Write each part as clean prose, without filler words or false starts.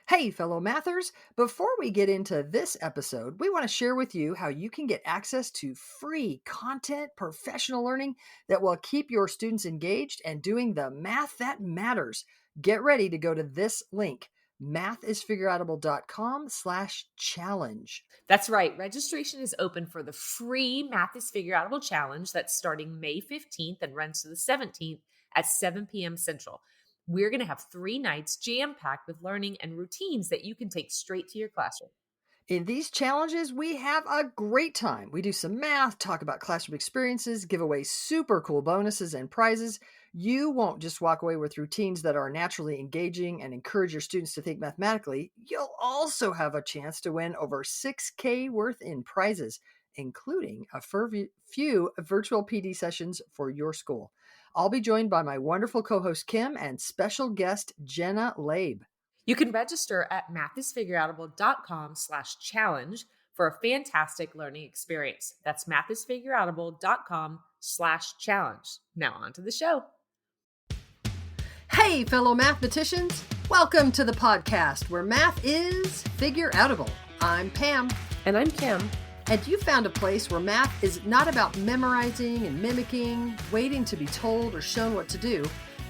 Hey, fellow mathers! Before we get into this episode, we want to share with you how you can get access to free content, professional learning that will keep your students engaged and doing the math that matters. Get ready to go to this link, mathisfigureoutable.com/challenge. That's right. Registration is open for the free Math is Figureoutable Challenge that's starting May 15th and runs to the 17th at 7 p.m. Central. We're going to have 3 nights jam packed with learning and routines that you can take straight to your classroom. In these challenges, we have a great time. We do some math, talk about classroom experiences, give away super cool bonuses and prizes. You won't just walk away with routines that are naturally engaging and encourage your students to think mathematically. You'll also have a chance to win over 6K worth in prizes, including a few virtual PD sessions for your school. I'll be joined by my wonderful co host Kim and special guest Jenna Labe. You can register at mathisfigureoutable.com/challenge for a fantastic learning experience. That's mathisfigureoutable.com/challenge. Now on to the show. Hey, fellow mathematicians! Welcome to the podcast where math is figure-outable. I'm Pam. And I'm Kim. And you found a place where math is not about memorizing and mimicking, waiting to be told or shown what to do,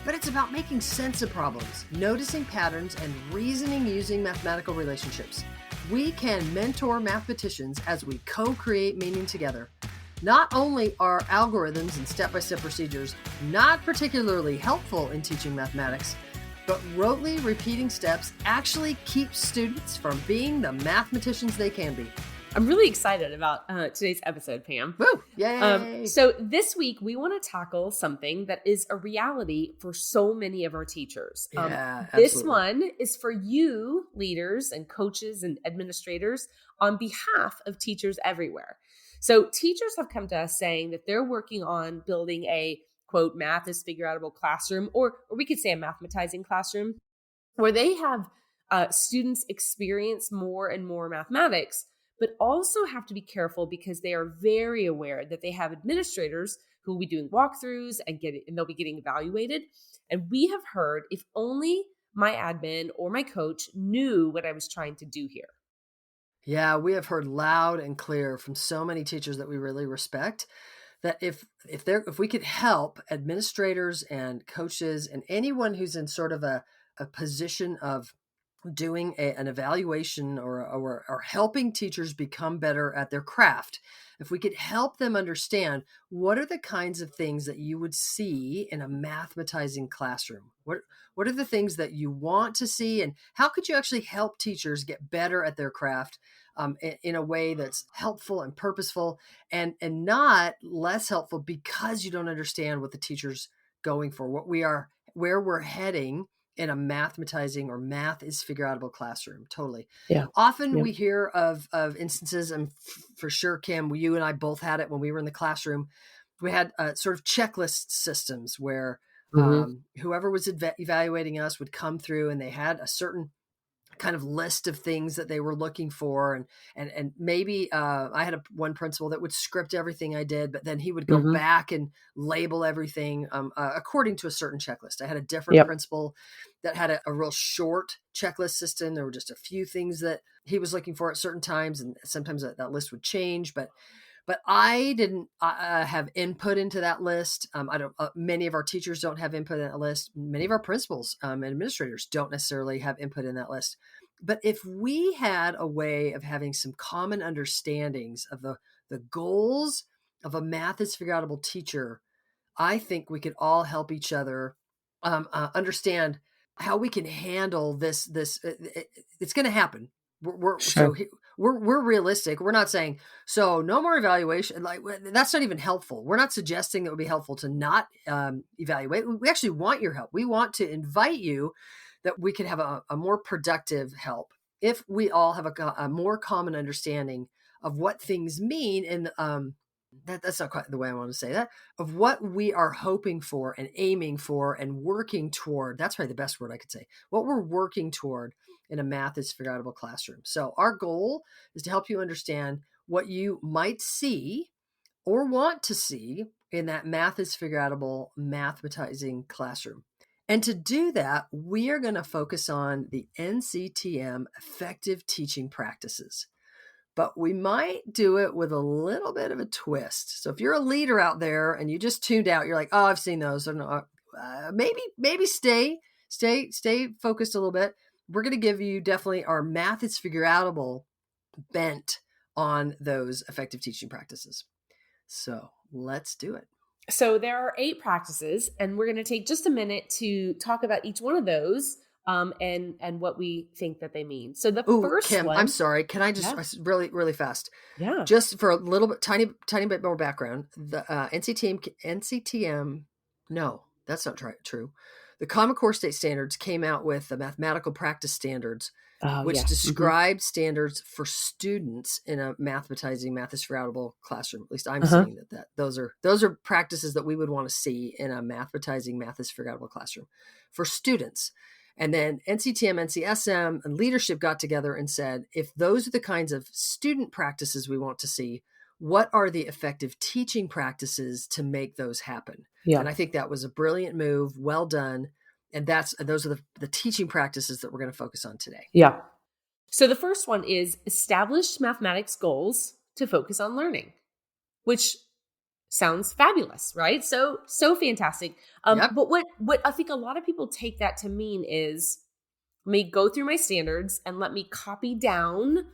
but it's about making sense of problems, noticing patterns, and reasoning using mathematical relationships. We can mentor mathematicians as we co-create meaning together. Not only are algorithms and step-by-step procedures not particularly helpful in teaching mathematics, but rotely repeating steps actually keep students from being the mathematicians they can be. I'm really excited about today's episode, Pam. Woo! Yay! So this week, we want to tackle something that is a reality for so many of our teachers. This one is for you, leaders and coaches and administrators, on behalf of teachers everywhere. So teachers have come to us saying that they're working on building a, quote, math is figureoutable classroom, or we could say a mathematizing classroom, where they have students experience more and more mathematics, but also have to be careful because they are very aware that they have administrators who will be doing walkthroughs and they'll be getting evaluated. And we have heard, if only my admin or my coach knew what I was trying to do here. Yeah, we have heard loud and clear from so many teachers that we really respect that if we could help administrators and coaches and anyone who's in sort of a position of doing an evaluation or helping teachers become better at their craft, if we could help them understand what are the kinds of things that you would see in a mathematizing classroom, what are the things that you want to see, and how could you actually help teachers get better at their craft in a way that's helpful and purposeful and not less helpful because you don't understand what the teacher's going for, where we're heading in a mathematizing or math is figureoutable classroom. Totally. Yeah. Often we hear of instances, and for sure, Kim, you and I both had it when we were in the classroom. We had sort of checklist systems where whoever was evaluating us would come through and they had a certain kind of list of things that they were looking for. And maybe I had one principal that would script everything I did, but then he would go back and label everything according to a certain checklist. I had a different principal that had a real short checklist system. There were just a few things that he was looking for at certain times, and sometimes that list would change, but I didn't have input into that list. Many of our teachers don't have input in that list. Many of our principals and administrators don't necessarily have input in that list. But if we had a way of having some common understandings of the goals of a math is figureoutable teacher, I think we could all help each other understand how we can handle this. It's going to happen. We're realistic. We're not saying, so no more evaluation. Like, that's not even helpful. We're not suggesting it would be helpful to not evaluate. We actually want your help. We want to invite you that we could have a more productive help if we all have a more common understanding of what things mean. And that's not quite the way I want to say that, of what we are hoping for and aiming for and working toward. That's probably the best word I could say. What we're working toward in a math is figureoutable classroom. So our goal is to help you understand what you might see or want to see in that math is figureoutable mathematizing classroom. And to do that, we are going to focus on the NCTM Effective Teaching Practices. But we might do it with a little bit of a twist. So if you're a leader out there and you just tuned out, you're like, oh, I've seen those. Maybe stay focused a little bit. We're going to give you definitely our math is figure outable bent on those effective teaching practices. So let's do it. So there are 8 practices, and we're going to take just a minute to talk about each one of those and what we think that they mean. So the first Kim, one. I'm sorry. Can I just really, really fast? Yeah. Just for a little bit, tiny bit more background. The NCTM, no, that's not true. The Common Core State Standards came out with the mathematical practice standards, which describe standards for students in a mathematizing, math is forgettable classroom. At least I'm seeing that those are practices that we would want to see in a mathematizing, math is forgettable classroom for students. And then NCTM, NCSM, and leadership got together and said, if those are the kinds of student practices we want to see, what are the effective teaching practices to make those happen? Yeah. And I think that was a brilliant move. Well done. And those are the teaching practices that we're going to focus on today. Yeah. So the first one is establish mathematics goals to focus on learning, which sounds fabulous, right? So fantastic. But what I think a lot of people take that to mean is, let me go through my standards and let me copy down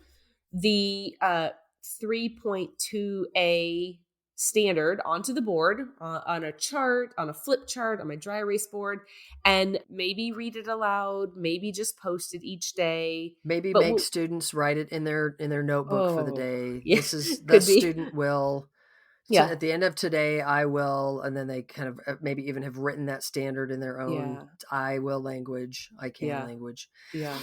the 3.2a standard onto the board on a chart, on a flip chart, on my dry erase board, and maybe read it aloud, maybe just post it each day. Maybe make students write it in their notebook for the day. Yeah, this is the student will. So at the end of today, I will, and then they kind of maybe even have written that standard in their own I will language, I can language. Yeah.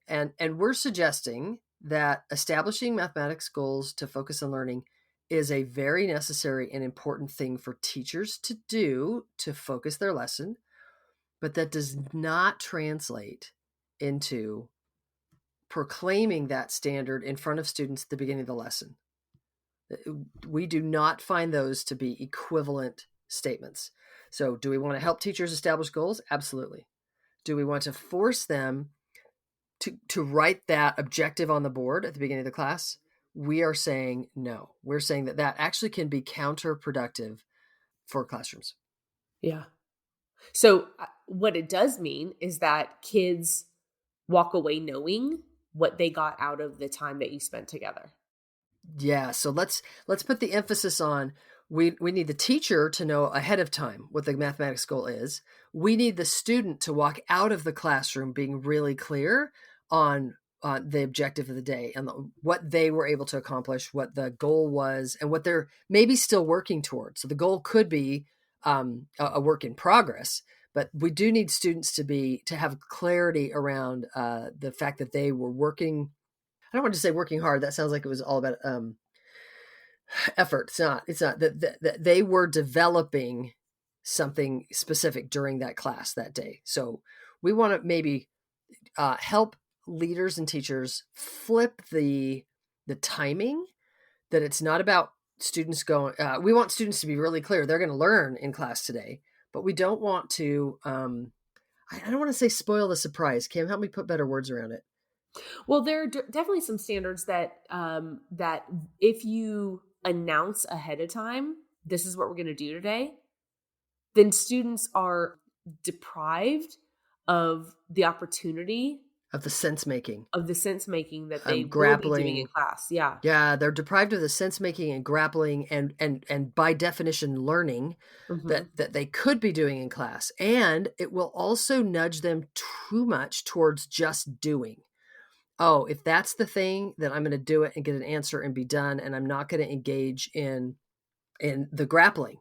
And we're suggesting that establishing mathematics goals to focus on learning is a very necessary and important thing for teachers to do to focus their lesson, but that does not translate into proclaiming that standard in front of students at the beginning of the lesson. We do not find those to be equivalent statements. So do we want to help teachers establish goals? Absolutely. Do we want to force them to write that objective on the board at the beginning of the class? We are saying no. We're saying that actually can be counterproductive for classrooms. Yeah. So what it does mean is that kids walk away knowing what they got out of the time that you spent together. Yeah. So let's put the emphasis on we need the teacher to know ahead of time what the mathematics goal is. We need the student to walk out of the classroom being really clear on the objective of the day and what they were able to accomplish, what the goal was, and what they're maybe still working towards. So the goal could be a work in progress, but we do need students to have clarity around the fact that they were working. I don't want to say working hard. That sounds like it was all about effort. It's not that they were developing something specific during that class that day. So we want to maybe help leaders and teachers flip the timing, that it's not about students going, we want students to be really clear. They're going to learn in class today, but we don't want to, I don't want to say spoil the surprise. Kim, help me put better words around it. Well, there are definitely some standards that that if you announce ahead of time, this is what we're going to do today, then students are deprived of the opportunity of the sense making that they will be doing in class. Yeah. Yeah. They're deprived of the sense making and grappling and by definition learning that they could be doing in class. And it will also nudge them too much towards just doing. Oh, if that's the thing, then I'm going to do it and get an answer and be done. And I'm not going to engage in the grappling.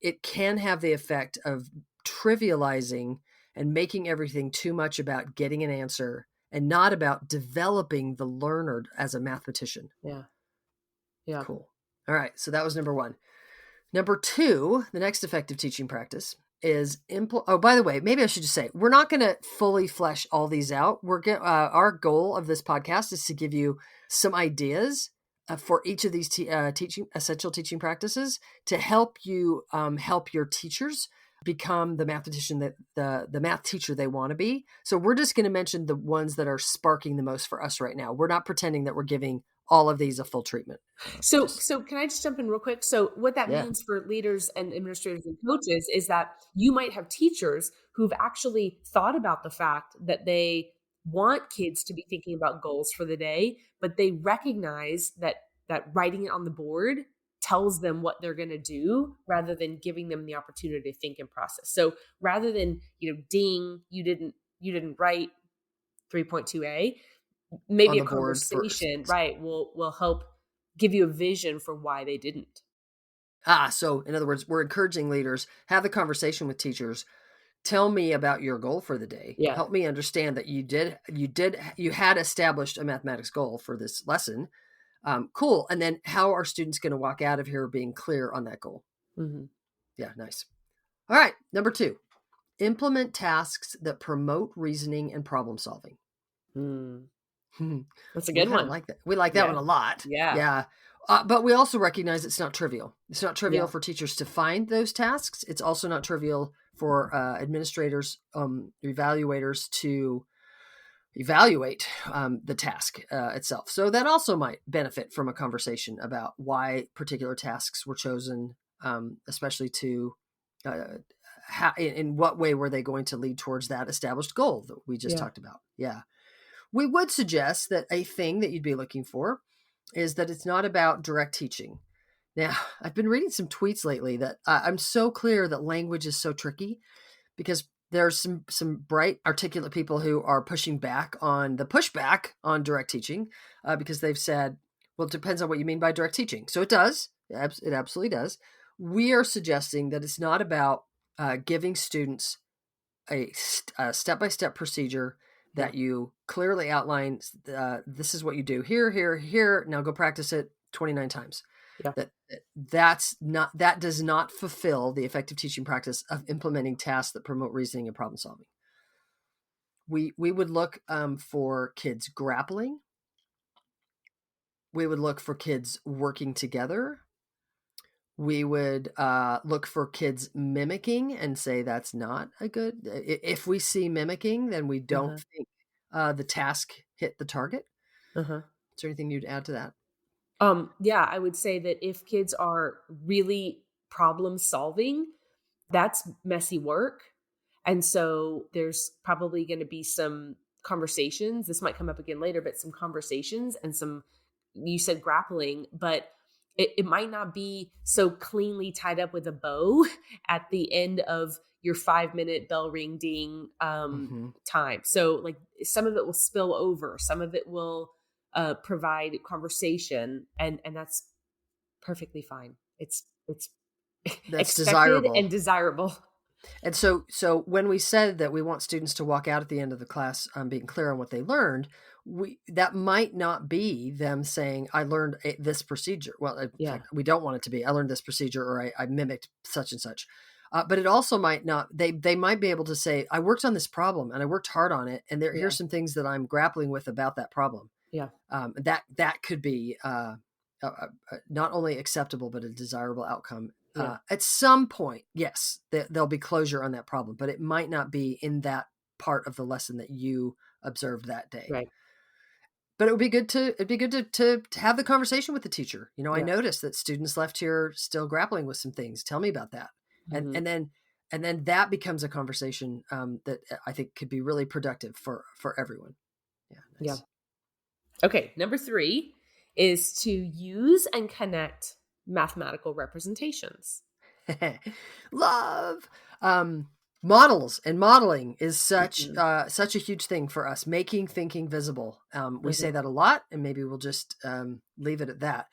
It can have the effect of trivializing and making everything too much about getting an answer and not about developing the learner as a mathematician. Yeah. Yeah. Cool. All right. So that was number 1. Number 2, the next effective teaching practice is oh, by the way, maybe I should just say, we're not going to fully flesh all these out. Our goal of this podcast is to give you some ideas for each of these essential teaching practices to help you help your teachers become the mathematician that the math teacher they want to be. So we're just going to mention the ones that are sparking the most for us right now. We're not pretending that we're giving all of these a full treatment. So can I just jump in real quick? So what that Yeah. means for leaders and administrators and coaches is that you might have teachers who've actually thought about the fact that they want kids to be thinking about goals for the day, but they recognize that writing it on the board tells them what they're going to do rather than giving them the opportunity to think and process. So rather than, ding, you didn't write 3.2a, On maybe a the board for conversation, right, will help give you a vision for why they didn't. so in other words, we're encouraging leaders, have the conversation with teachers. Tell me about your goal for the day. Yeah. Help me understand that you had established a mathematics goal for this lesson. Cool. And then how are students going to walk out of here being clear on that goal? Mm-hmm. Yeah, nice. All right. Number 2, implement tasks that promote reasoning and problem solving. Mm. That's a We good kind of one. like that. We like that Yeah. one a lot. Yeah. Yeah. But we also recognize it's not trivial. It's not trivial Yeah. for teachers to find those tasks. It's also not trivial for administrators, evaluators to evaluate the task itself. So that also might benefit from a conversation about why particular tasks were chosen, especially to in what way were they going to lead towards that established goal that we just Yeah. talked about. Yeah. We would suggest that a thing that you'd be looking for is that it's not about direct teaching. Now, I've been reading some tweets lately that I'm so clear that language is so tricky because there's some bright, articulate people who are pushing back on the pushback on direct teaching because they've said, well, it depends on what you mean by direct teaching. So it does. It absolutely does. We are suggesting that it's not about giving students a step-by-step procedure Yeah. that you clearly outline. This is what you do here, here, here. Now go practice it 29 times. Yeah. That does not fulfill the effective teaching practice of implementing tasks that promote reasoning and problem solving. We would look for kids grappling. We would look for kids working together. We would look for kids mimicking and say that's not a good. If we see mimicking, then we don't Uh-huh. think the task hit the target. Uh-huh. Is there anything you'd add to that? Yeah, I would say that if kids are really problem solving, that's messy work. And so there's probably going to be some conversations. This might come up again later, but some conversations and some, you said grappling, but it might not be so cleanly tied up with a bow at the end of your 5-minute bell ring ding Mm-hmm. time. So like some of it will spill over, some of it will provide conversation, and that's perfectly fine. It's That's expected desirable. and desirable. And so when we said that we want students to walk out at the end of the class being clear on what they learned, that might not be them saying, I learned this procedure. Well, in Yeah. fact, we don't want it to be, I learned this procedure or I mimicked such and such. But it also might not, they might be able to say, I worked on this problem and I worked hard on it. And Yeah. here's some things that I'm grappling with about that problem. Yeah. That could be not only acceptable, but a desirable outcome. Yeah. At some point, yes, there'll be closure on that problem, but it might not be in that part of the lesson that you observed that day. Right. But it'd be good to have the conversation with the teacher. I Yeah. noticed that students left here still grappling with some things. Tell me about that. And Mhm. and then that becomes a conversation that I think could be really productive for everyone. Yeah, Yeah. nice. Okay. Number 3 is to use and connect mathematical representations. Love models, and modeling is Mhm. such a huge thing for us, making thinking visible. We say Mhm. that a lot, and maybe we'll just leave it at that.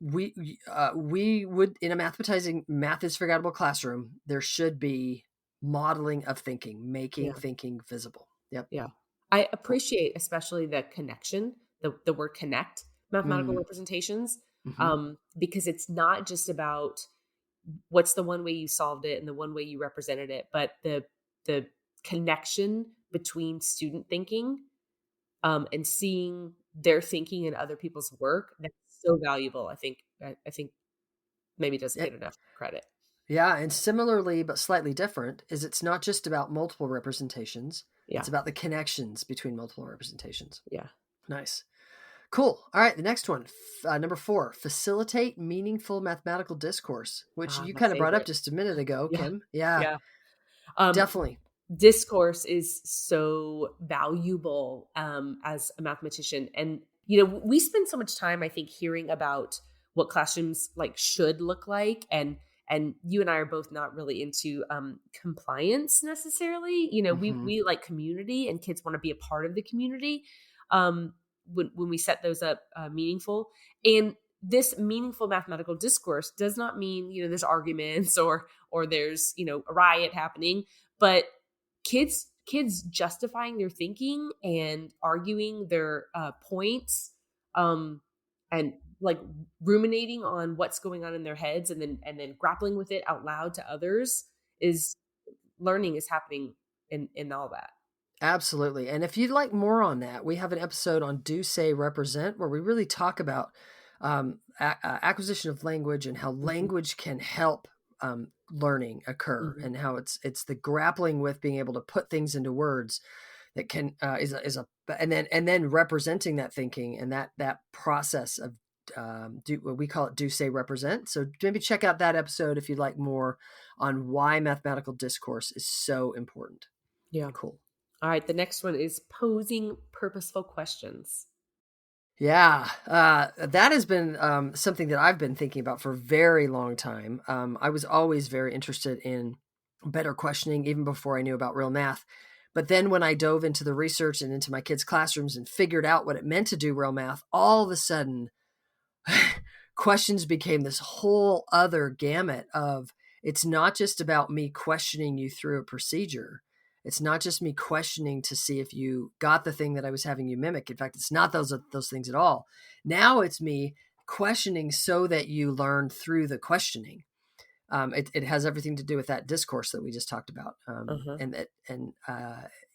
We would, in a mathematizing math is forgettable classroom, there should be modeling of thinking, making Yeah. thinking visible. Yep. Yeah. I appreciate especially the connection, the word connect mathematical Mm, representations, hmm. because it's not just about what's the one way you solved it and the one way you represented it, but the connection between student thinking and seeing their thinking in other people's work. That's so valuable. I think maybe doesn't get enough credit. Yeah, and similarly but slightly different is it's not just about multiple representations. Yeah. It's about the connections between multiple representations. Yeah. Nice. Cool. All right, the next one, number 4, facilitate meaningful mathematical discourse, which Ah, you my kind of brought up favorite. just a minute ago, Yeah. Kim. Yeah, Yeah. Um, definitely. Discourse is so valuable as a mathematician. And, we spend so much time, I think, hearing about what classrooms like should look like. And you and I are both not really into compliance necessarily. Hmm. We like community, and kids want to be a part of the community. Um, when we set those up meaningful. And this meaningful mathematical discourse does not mean, there's arguments or there's, a riot happening, but kids justifying their thinking and arguing their points, um and like ruminating on what's going on in their heads, and then grappling with it out loud to others, is learning is happening in all that. Absolutely. And if you'd like more on that, we have an episode on Do Say Represent where we really talk about acquisition of language and how Mhm, language can help learning occur, mhm. and how it's the grappling with being able to put things into words that can is a and then representing that thinking and that process of do what we call it, do say represent. So maybe check out that episode if you'd like more on why mathematical discourse is so important. Yeah. Cool. All right, the next one is posing purposeful questions. Yeah, that has been something that I've been thinking about for a very long time. I was always very interested in better questioning, even before I knew about real math. But then when I dove into the research and into my kids' classrooms and figured out what it meant to do real math, all of a sudden questions became this whole other gamut of, it's not just about me questioning you through a procedure. It's not just me questioning to see if you got the thing that I was having you mimic. In fact, it's not those things at all. Now it's me questioning so that you learn through the questioning. It has everything to do with that discourse that we just talked about. Uh-huh.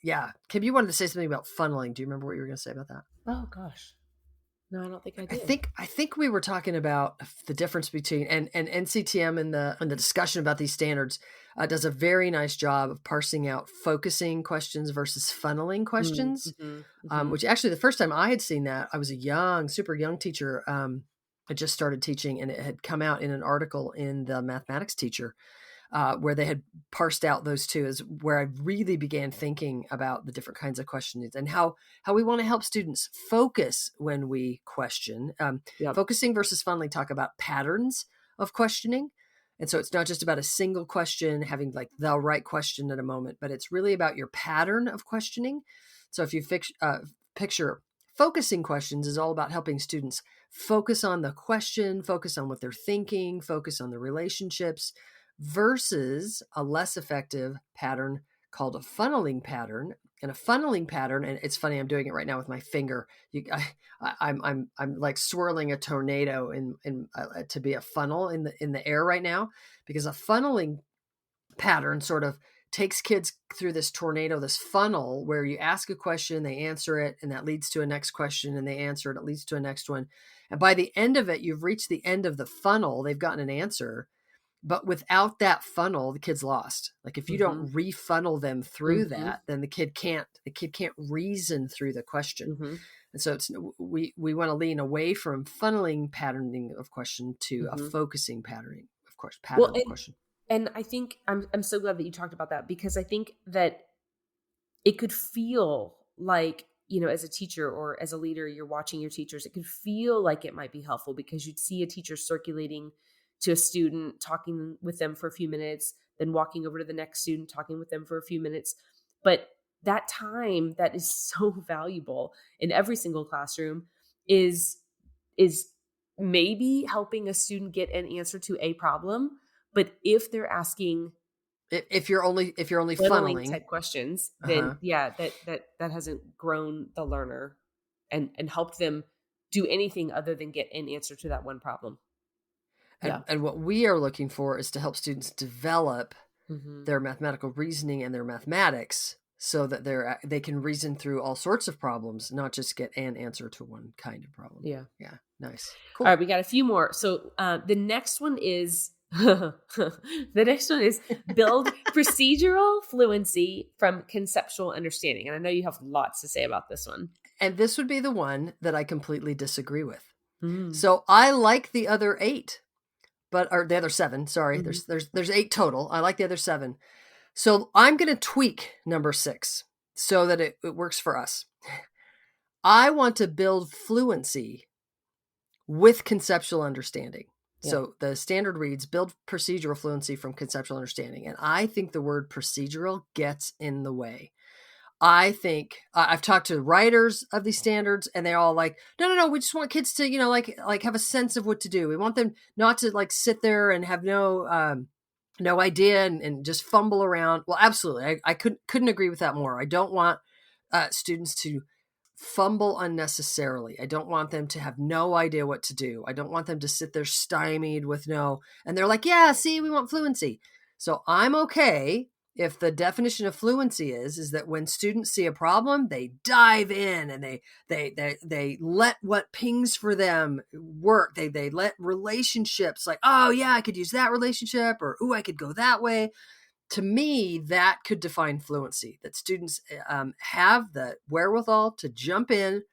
Yeah, Kim, you wanted to say something about funneling. Do you remember what you were going to say about that? Oh gosh. No, I don't think I I do. think I think we were talking about the difference between, and NCTM in the discussion about these standards does a very nice job of parsing out focusing questions versus funneling Mm, questions. mhm, mhm. Which actually the first time I had seen that, I was a super young teacher. I just started teaching, and it had come out in an article in the mathematics teacher where they had parsed out those two, is where I really began thinking about the different kinds of questions and how we want to help students focus when we question. Yep. Focusing versus funneling talk about patterns of questioning. And so it's not just about a single question, having like the right question at a moment, but it's really about your pattern of questioning. So if you picture focusing questions is all about helping students focus on the question, focus on what they're thinking, focus on the relationships, versus a less effective pattern called a funneling pattern. And a funneling pattern, and it's funny, I'm doing it right now with my finger. I'm like swirling a tornado in to be a funnel in the air right now, because a funneling pattern sort of takes kids through this tornado, this funnel where you ask a question, they answer it, and that leads to a next question, and they answer it, it leads to a next one. And by the end of it, you've reached the end of the funnel, they've gotten an answer. But without that funnel, the kid's lost. Like if you Mhm, don't refunnel them through mhm, that, then the kid can't reason through the question. mhm, And so we want to lean away from funneling patterning of question to a mhm. focusing patterning, of course, Well, pattern of question. and I think I'm so glad that you talked about that, because I think that it could feel like, as a teacher or as a leader, you're watching your teachers, it could feel like it might be helpful because you'd see a teacher circulating to a student, talking with them for a few minutes, then walking over to the next student, talking with them for a few minutes. But that time that is so valuable in every single classroom is is maybe helping a student get an answer to a problem. But if they're asking If you're only funneling funneling, type questions, then uh-huh. yeah, that hasn't grown the learner and helped them do anything other than get an answer to that one problem. Yeah. And what we are looking for is to help students develop Mhm. their mathematical reasoning and their mathematics so that they can reason through all sorts of problems, not just get an answer to one kind of problem. Yeah. Yeah, nice, All cool. right, we got a few more. So the next one is The next one is build procedural fluency from conceptual understanding. And I know you have lots to say about this one. And this would be the one that I completely disagree with. Mm. So I like the other 8, or the other 7, sorry. Mm-hmm. There's 8 total. I like the other 7. So I'm going to tweak number 6 so that it works for us. I want to build fluency with conceptual understanding. Yeah. So the standard reads, build procedural fluency from conceptual understanding. And I think the word procedural gets in the way. I think I've talked to writers of these standards, and they're all like, no, we just want kids to, like have a sense of what to do. We want them not to like sit there and have no idea and just fumble around. Well, absolutely. I couldn't agree with that more. I don't want students to fumble unnecessarily. I don't want them to have no idea what to do. I don't want them to sit there stymied with and they're like, yeah, see, we want fluency. So I'm okay if the definition of fluency is that when students see a problem, they dive in and they let what pings for them work. They let relationships like, oh yeah, I could use that relationship, or ooh, I could go that way. To me, that could define fluency, that students have the wherewithal to jump in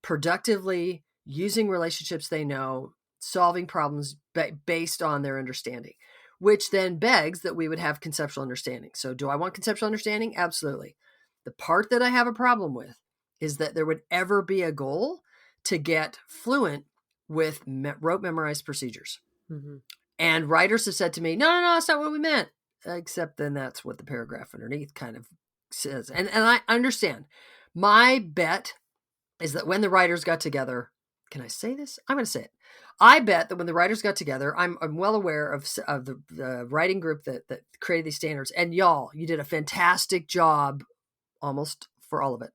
productively, using relationships they know, solving problems based on their understanding, which then begs that we would have conceptual understanding. So do I want conceptual understanding? Absolutely. The part that I have a problem with is that there would ever be a goal to get fluent with rote memorized procedures. Mm-hmm. And writers have said to me, no, that's not what we meant. Except then that's what the paragraph underneath kind of says. And I understand. My bet is that when the writers got together, can I say this? I'm going to say it. I bet that when the writers got together, I'm well aware of the writing group that created these standards. And y'all, you did a fantastic job almost for all of it.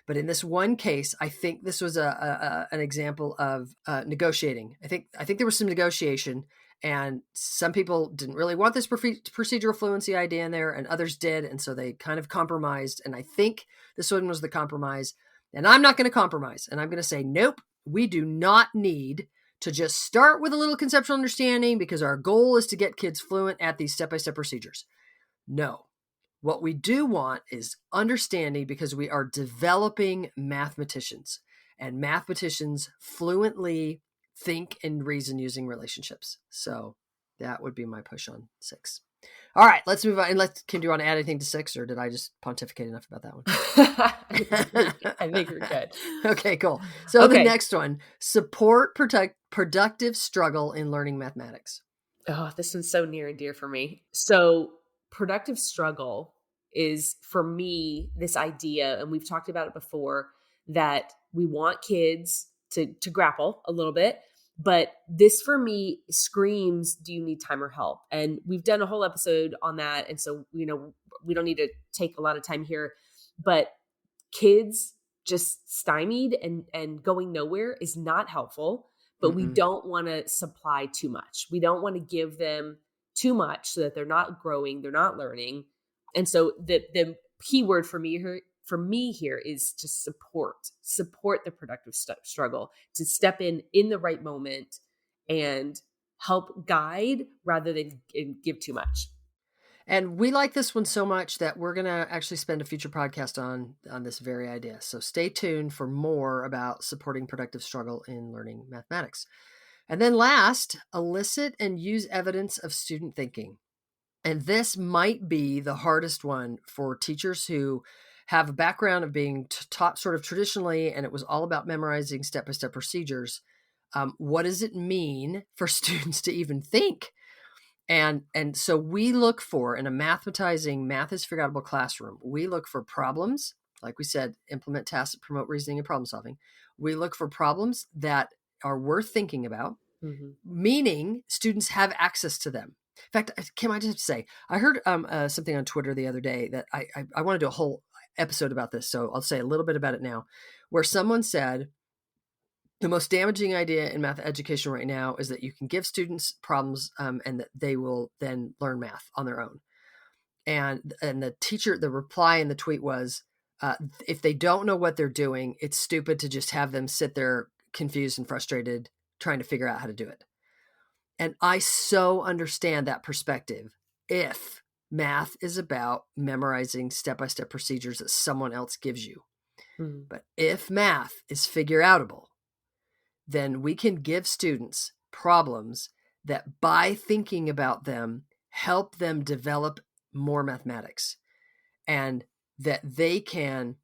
But in this one case, I think this was an example of negotiating. I think there was some negotiation. And some people didn't really want this procedural fluency idea in there, and others did. And so they kind of compromised. And I think this one was the compromise. And I'm not going to compromise. And I'm going to say, nope, we do not need to just start with a little conceptual understanding because our goal is to get kids fluent at these step-by-step procedures. No. What we do want is understanding, because we are developing mathematicians, and mathematicians fluently think and reason using relationships. So that would be my push on 6. All right, let's move on. And Kim, do you want to add anything to 6, or did I just pontificate enough about that one? I think we're good. Okay, cool. So The next one, support productive struggle in learning mathematics. Oh, this one's so near and dear for me. So productive struggle is, for me, this idea, and we've talked about it before, that we want kids to grapple a little bit. But this, for me, screams, do you need time or help? And we've done a whole episode on that. And so, we don't need to take a lot of time here. But kids just stymied and going nowhere is not helpful. But we don't want to supply too much. We don't want to give them too much so that they're not growing, they're not learning. And so the key word for me here is to support the productive struggle, to step in the right moment and help guide rather than give too much. And we like this one so much that we're going to actually spend a future podcast on this very idea. So stay tuned for more about supporting productive struggle in learning mathematics. And then last, elicit and use evidence of student thinking. And this might be the hardest one for teachers who have a background of being taught sort of traditionally, and it was all about memorizing step-by-step procedures. What does it mean for students to even think? And so we look for, in a mathematizing, math is forgettable classroom, we look for problems, like we said, implement tasks that promote reasoning and problem solving. We look for problems that are worth thinking about, meaning students have access to them. In fact, Kim, I just have to say, I heard something on Twitter the other day that I want to do a whole episode about this, so I'll say a little bit about it now, where someone said, the most damaging idea in math education right now is that you can give students problems and that they will then learn math on their own. And the reply in the tweet was, if they don't know what they're doing, it's stupid to just have them sit there confused and frustrated trying to figure out how to do it. And I so understand that perspective. If math is about memorizing step-by-step procedures that someone else gives you. Mm. But if math is figure outable, then we can give students problems that by thinking about them, help them develop more mathematics, and that they can,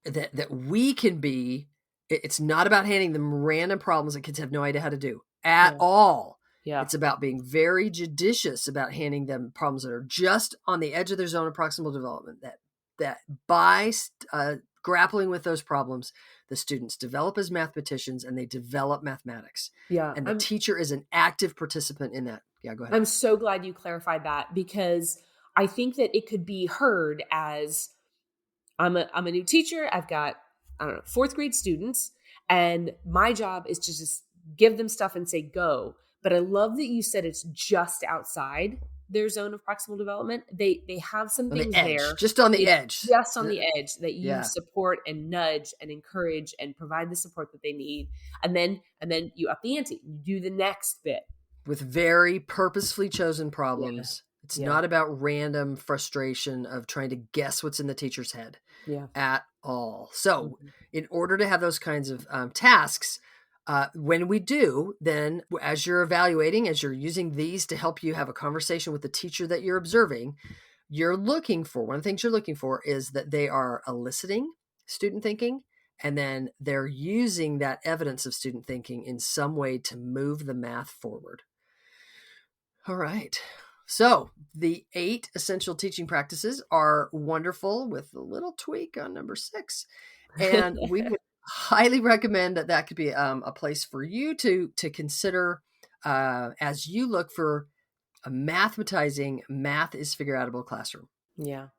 that we can be, it's not about handing them random problems that kids have no idea how to do at all. Yeah. It's about being very judicious about handing them problems that are just on the edge of their zone of proximal development, that by grappling with those problems, the students develop as mathematicians and they develop mathematics. Yeah. And the teacher is an active participant in that. Yeah, go ahead. I'm so glad you clarified that, because I think that it could be heard as, I'm a new teacher. I've got, I don't know, 4th grade students, and my job is to just give them stuff and say, go. But I love that you said it's just outside their zone of proximal development. They have some On the things edge, there. just on the edge. Just on the edge that you Yeah. support and nudge and encourage and provide the support that they need. And then you up the ante. You do the next bit. With very purposefully chosen problems. Yeah. It's not about random frustration of trying to guess what's in the teacher's head at all. So in order to have those kinds of tasks, when we do, then as you're evaluating, as you're using these to help you have a conversation with the teacher that you're observing, you're looking for, one of the things you're looking for is that they are eliciting student thinking, and then they're using that evidence of student thinking in some way to move the math forward. All right. So the 8 essential teaching practices are wonderful, with a little tweak on number 6. And we would highly recommend that could be a place for you to consider as you look for a mathematizing, math is figure outable classroom. Yeah.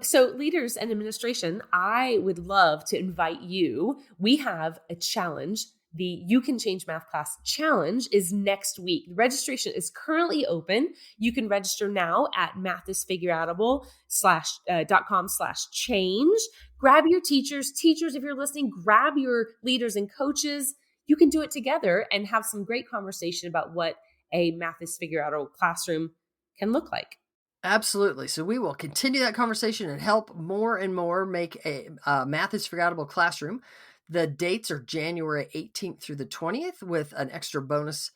So leaders and administration, I would love to invite you. We have a challenge. The You Can Change Math Class Challenge is next week. The registration is currently open. You can register now at mathisfigureoutable.com/change. Grab your teachers, if you're listening, grab your leaders and coaches. You can do it together and have some great conversation about what a Math is Figure Outable classroom can look like. Absolutely. So we will continue that conversation and help more and more make a Math is Figure Outable classroom. The dates are January 18th through the 20th, with an extra bonus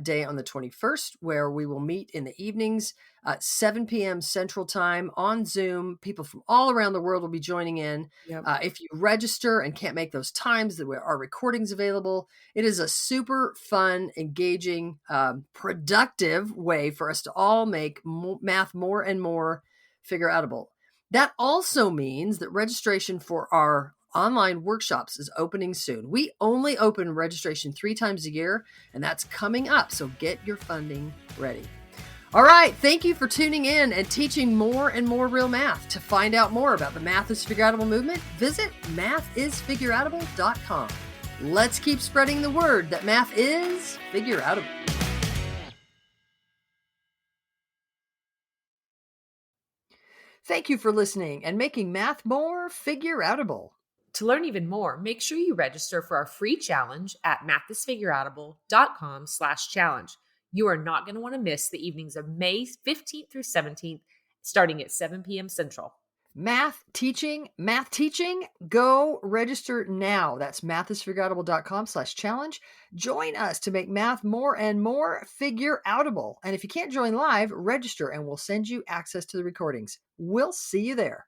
day on the 21st, where we will meet in the evenings at 7 p.m. Central Time on Zoom. People from all around the world will be joining in. Yep. If you register and can't make those times, there are recordings available. It is a super fun, engaging, productive way for us to all make math more and more figure outable. That also means that registration for our online workshops is opening soon. We only open registration 3 times a year, and that's coming up. So get your funding ready. All right. Thank you for tuning in and teaching more and more real math. To find out more about the Math is Figure Outable movement, visit mathisfigureoutable.com. Let's keep spreading the word that math is figure outable. Thank you for listening and making math more figure outable. To learn even more, make sure you register for our free challenge at mathisfigureoutable.com/challenge. You are not going to want to miss the evenings of May 15th through 17th, starting at 7 p.m. Central. Math teaching, go register now. That's mathisfigureoutable.com/challenge. Join us to make math more and more figure outable. And if you can't join live, register and we'll send you access to the recordings. We'll see you there.